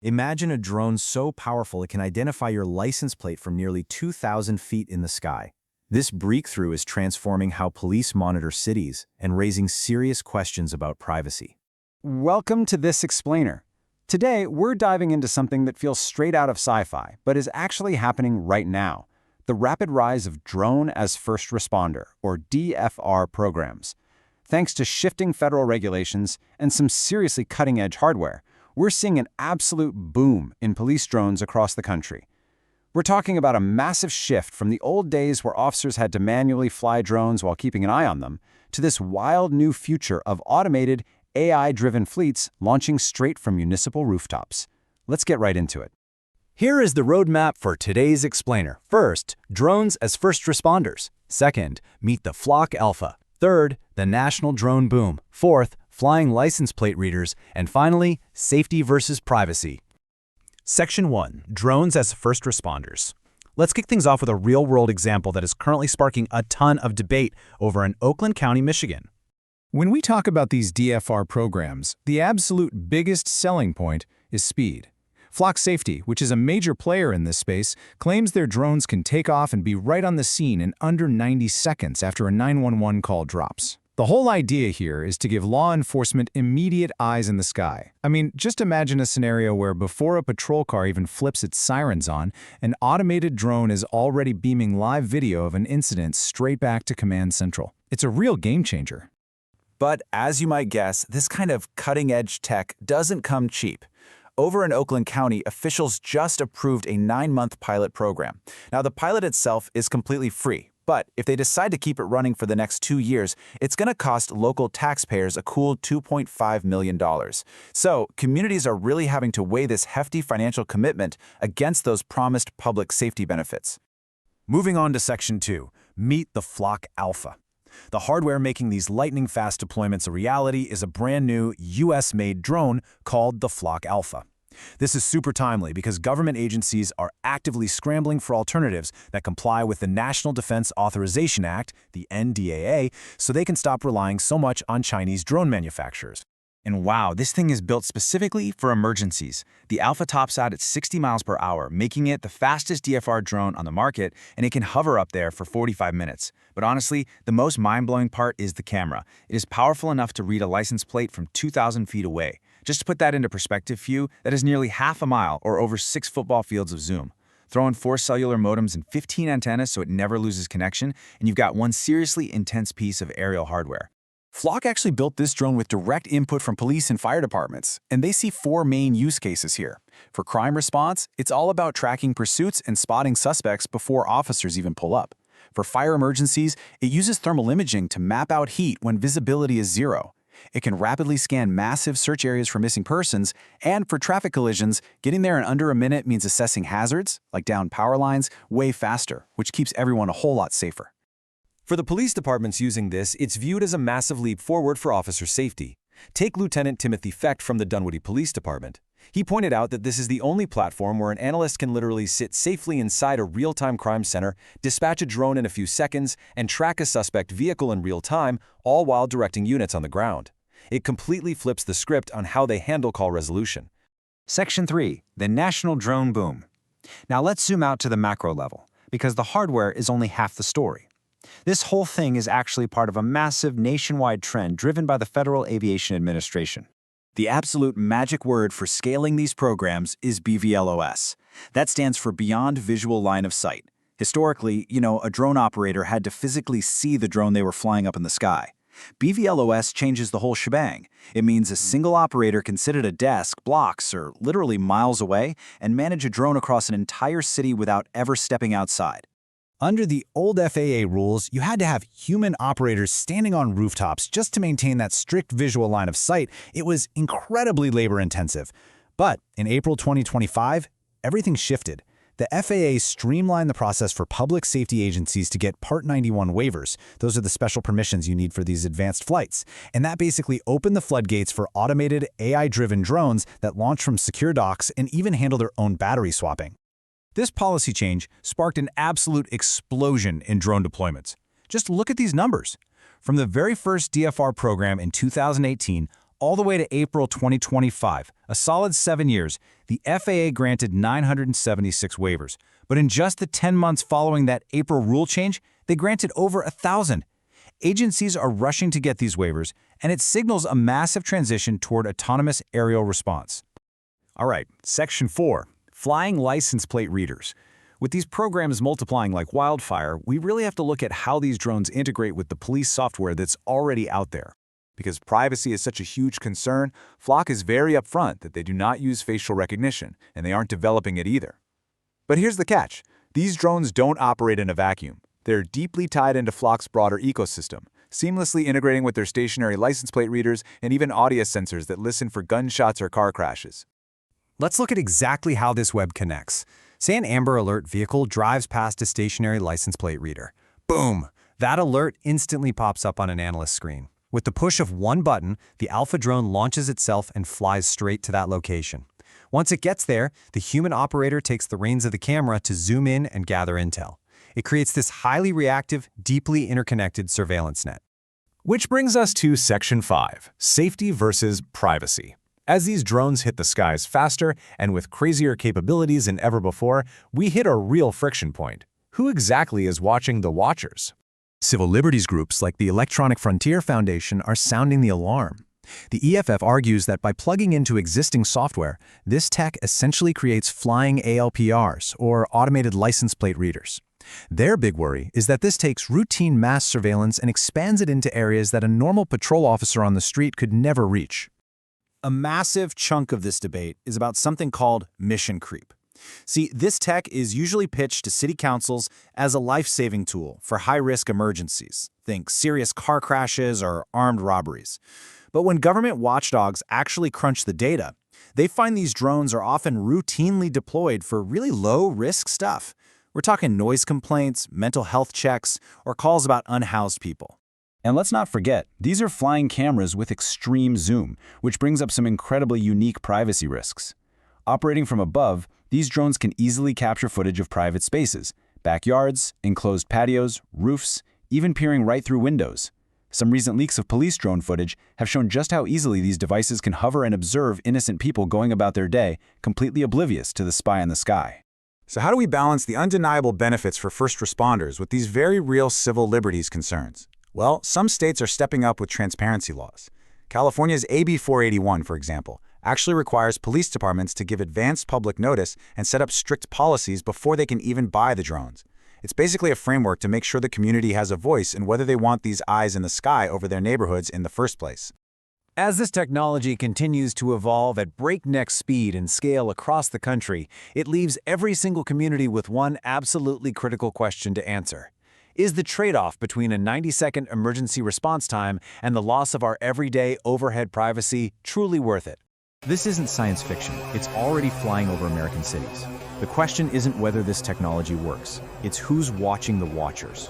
Imagine a drone so powerful it can identify your license plate from nearly 2,000 feet in the sky. This breakthrough is transforming how police monitor cities and raising serious questions about privacy. Welcome to This Explainer. Today, we're diving into something that feels straight out of sci-fi, but is actually happening right now: the rapid rise of drone as first responder, or DFR programs. Thanks to shifting federal regulations and some seriously cutting-edge hardware, we're seeing an absolute boom in police drones across the country. We're talking about a massive shift from the old days where officers had to manually fly drones while keeping an eye on them, to this wild new future of automated, AI-driven fleets launching straight from municipal rooftops. Let's get right into it. Here is the roadmap for today's explainer. First, drones as first responders. Second, meet the Flock Alpha. Third, the national drone boom. Fourth, flying license plate readers. And finally, safety versus privacy. Section 1. Drones as first responders. Let's kick things off with a real-world example that is currently sparking a ton of debate over in Oakland County, Michigan. When we talk about these DFR programs, the absolute biggest selling point is speed. Flock Safety, which is a major player in this space, claims their drones can take off and be right on the scene in under 90 seconds after a 911 call drops. The whole idea here is to give law enforcement immediate eyes in the sky. I mean, just imagine a scenario where before a patrol car even flips its sirens on, an automated drone is already beaming live video of an incident straight back to Command Central. It's a real game changer. But as you might guess, this kind of cutting-edge tech doesn't come cheap. Over in Oakland County, officials just approved a 9-month pilot program. Now, the pilot itself is completely free, but if they decide to keep it running for the next 2 years, it's going to cost local taxpayers a cool $2.5 million. So, communities are really having to weigh this hefty financial commitment against those promised public safety benefits. Moving on to Section 2, meet the Flock Alpha. The hardware making these lightning-fast deployments a reality is a brand-new, US-made drone called the Flock Alpha. This is super timely because government agencies are actively scrambling for alternatives that comply with the National Defense Authorization Act, the NDAA, so they can stop relying so much on Chinese drone manufacturers. And wow, this thing is built specifically for emergencies. The Alpha tops out at 60 miles per hour, making it the fastest DFR drone on the market, and it can hover up there for 45 minutes. But honestly, the most mind-blowing part is the camera. It is powerful enough to read a license plate from 2,000 feet away. Just to put that into perspective for you, that is nearly half a mile or over 6 football fields of zoom. Throw in 4 cellular modems and 15 antennas so it never loses connection, and you've got one seriously intense piece of aerial hardware. Flock actually built this drone with direct input from police and fire departments, and they see 4 main use cases here. For crime response, it's all about tracking pursuits and spotting suspects before officers even pull up. For fire emergencies, it uses thermal imaging to map out heat when visibility is 0. It can rapidly scan massive search areas for missing persons, and for traffic collisions, getting there in under a minute means assessing hazards, like downed power lines, way faster, which keeps everyone a whole lot safer. For the police departments using this, it's viewed as a massive leap forward for officer safety. Take Lieutenant Timothy Fecht from the Dunwoody Police Department. He pointed out that this is the only platform where an analyst can literally sit safely inside a real-time crime center, dispatch a drone in a few seconds, and track a suspect vehicle in real time, all while directing units on the ground. It completely flips the script on how they handle call resolution. Section 3. The national drone boom. Now let's zoom out to the macro level, because the hardware is only half the story. This whole thing is actually part of a massive nationwide trend driven by the Federal Aviation Administration. The absolute magic word for scaling these programs is BVLOS. That stands for Beyond Visual Line of Sight. Historically, a drone operator had to physically see the drone they were flying up in the sky. BVLOS changes the whole shebang. It means a single operator can sit at a desk blocks or literally miles away and manage a drone across an entire city without ever stepping outside. Under the old FAA rules, you had to have human operators standing on rooftops just to maintain that strict visual line of sight. It was incredibly labor-intensive. But in April 2025, everything shifted. The FAA streamlined the process for public safety agencies to get Part 91 waivers. Those are the special permissions you need for these advanced flights. And that basically opened the floodgates for automated, AI-driven drones that launch from secure docks and even handle their own battery swapping. This policy change sparked an absolute explosion in drone deployments. Just look at these numbers. From the very first DFR program in 2018, All the way to April 2025, a solid 7 years, the FAA granted 976 waivers. But in just the 10 months following that April rule change, they granted over 1,000. Agencies are rushing to get these waivers, and it signals a massive transition toward autonomous aerial response. All right, Section 4, Flying License Plate Readers. With these programs multiplying like wildfire, we really have to look at how these drones integrate with the police software that's already out there. Because privacy is such a huge concern, Flock is very upfront that they do not use facial recognition, and they aren't developing it either. But here's the catch. These drones don't operate in a vacuum. They're deeply tied into Flock's broader ecosystem, seamlessly integrating with their stationary license plate readers and even audio sensors that listen for gunshots or car crashes. Let's look at exactly how this web connects. Say an Amber Alert vehicle drives past a stationary license plate reader. Boom! That alert instantly pops up on an analyst screen. With the push of one button, the Alpha drone launches itself and flies straight to that location. Once it gets there, the human operator takes the reins of the camera to zoom in and gather intel. It creates this highly reactive, deeply interconnected surveillance net. Which brings us to Section 5, Safety versus Privacy. As these drones hit the skies faster and with crazier capabilities than ever before, we hit a real friction point. Who exactly is watching the watchers? Civil liberties groups like the Electronic Frontier Foundation are sounding the alarm. The EFF argues that by plugging into existing software, this tech essentially creates flying ALPRs, or automated license plate readers. Their big worry is that this takes routine mass surveillance and expands it into areas that a normal patrol officer on the street could never reach. A massive chunk of this debate is about something called mission creep. See, this tech is usually pitched to city councils as a life-saving tool for high-risk emergencies. Think serious car crashes or armed robberies. But when government watchdogs actually crunch the data, they find these drones are often routinely deployed for really low-risk stuff. We're talking noise complaints, mental health checks, or calls about unhoused people. And let's not forget, these are flying cameras with extreme zoom, which brings up some incredibly unique privacy risks. Operating from above, these drones can easily capture footage of private spaces, backyards, enclosed patios, roofs, even peering right through windows. Some recent leaks of police drone footage have shown just how easily these devices can hover and observe innocent people going about their day, completely oblivious to the spy in the sky. So how do we balance the undeniable benefits for first responders with these very real civil liberties concerns? Well, some states are stepping up with transparency laws. California's AB 481, for example, actually requires police departments to give advanced public notice and set up strict policies before they can even buy the drones. It's basically a framework to make sure the community has a voice in whether they want these eyes in the sky over their neighborhoods in the first place. As this technology continues to evolve at breakneck speed and scale across the country, it leaves every single community with one absolutely critical question to answer. Is the trade-off between a 90-second emergency response time and the loss of our everyday overhead privacy truly worth it? This isn't science fiction. It's already flying over American cities. The question isn't whether this technology works. It's who's watching the watchers.